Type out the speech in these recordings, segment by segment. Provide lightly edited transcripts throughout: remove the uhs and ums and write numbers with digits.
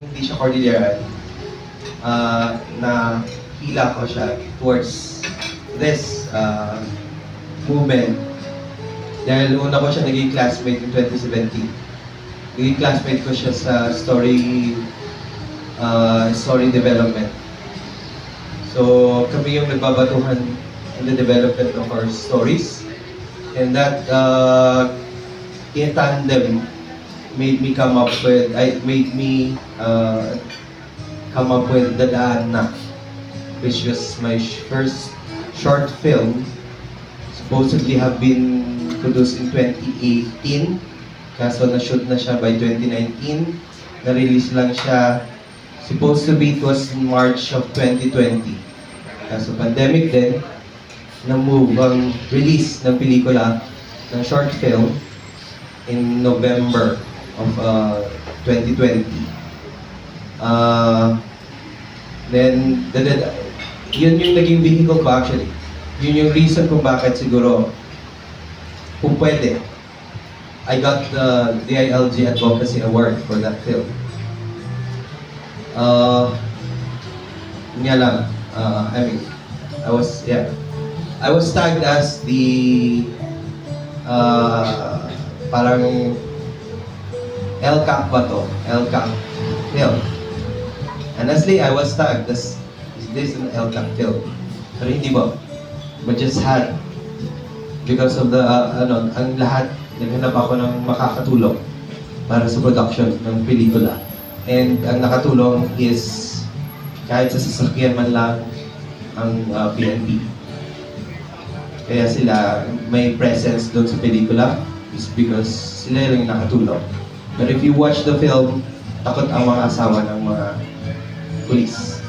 Hindi siya Cordilleran, na hila ko siya towards this movement. Dahil una ko siya naging classmate in 2017. Naging classmate ko siya sa story development. So kami yung nagbabatuhan in the development of our stories. And that in tandem made me come up with The Daan Na, which was my first short film, supposedly have been produced in 2018, kaso na-shoot na siya by 2019. Na-release lang siya, supposed to be, it was in March of 2020. Kaso pandemic din, na-move ang release ng pelikula, ng short film, in November of 2020. Then, yun yung naging vehicle ko actually. Yun yung reason kung bakit siguro, kung pwede, I got the DILG Advocacy Award for that film. Nga lang, I was tagged as the parang LCAC ba to? LCAC film. Honestly, I was tagged as, is this an LCAC film? Pero hindi ba? But just had, because of the, ang lahat, naghanap ako ng makakatulong para sa production ng pelikula. And ang nakatulong is, kahit sa sasakyan man lang, ang PNP. Kaya sila may presence doon sa pelikula is because sila lang yung nakatulong. But if you watch the film, takot ang mga asawa ng mga pulis.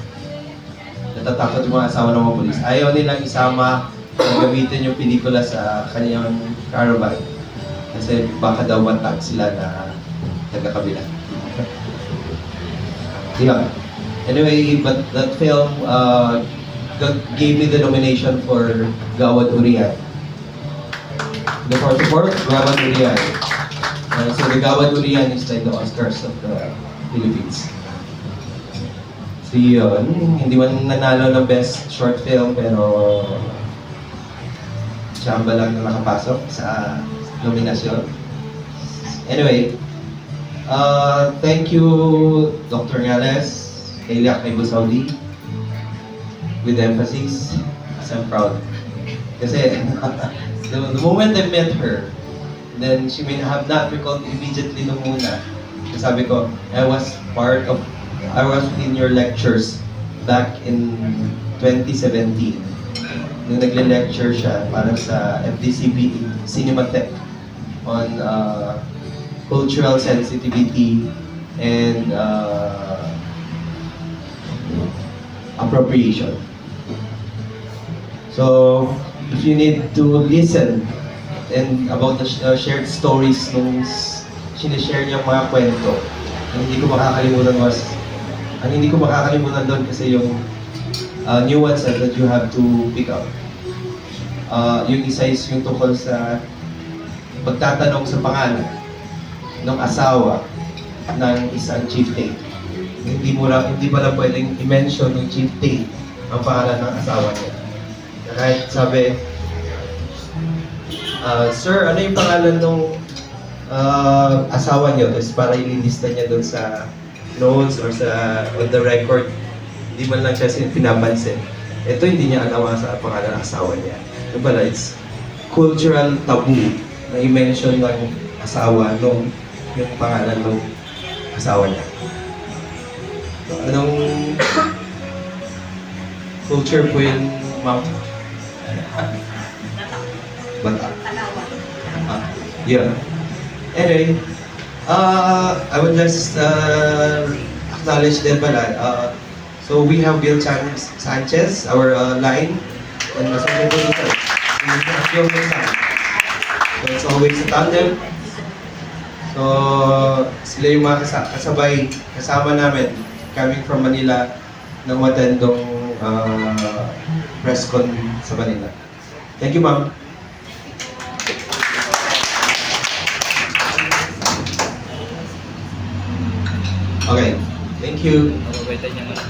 Natatakot yung mga asawa ng mga pulis. Ayaw nilang isama na gamitin yung pelikula sa kanyang caravan. Kasi baka daw matag sila na taga-kabila. Yeah. Anyway, but that film gave me the nomination for Gawad Urian. The fourth Gawad Urian. So the Gawad Urian is like the Oscars of the Philippines. So yun, hindi man nanalo ng best short film pero Chamba lang na nakapasok sa nominasyon. Anyway, thank you Dr. Ngales, Eliak Ibusaudi, with emphasis, because I'm proud. Kasi the moment I met her, then she may have not recalled immediately nung muna. Sabi ko, I was in your lectures back in 2017. Nung nagle-lecture siya para sa FDCB Cinematech on cultural sensitivity and appropriation. So, if you need to listen and about the shared stories nung sinishare niyang mga kwento, ang hindi ko makakalimutan doon kasi yung nuances that you have to pick up. Yung isa is yung tungkol sa pagtatanong sa pangalan ng asawa ng isang chieftain. Hindi pa lang pwedeng i-mention ng chieftain ang pangalan ng asawa niya. Kahit sabi, sir, ano yung pangalan ng asawa niyo? Tapos para ililista niya doon sa notes or on the record, hindi man lang siya pinapansin. Ito hindi niya alam sa pangalan ng asawa niya. Yung pala, it's cultural taboo na i-mention ng asawa yung pangalan ng asawa niya. So, anong culture po yun, ma'am? Bata. Yeah. Anyway, I would just acknowledge din pala. So we have Bill Sanchez, our line, and Masaya po dito. So it's always a tandem. So sila yung mga kasama namin coming from Manila na matendong press con sa Manila. Thank you, ma'am. Okay. Thank you. Mababaitan niya man.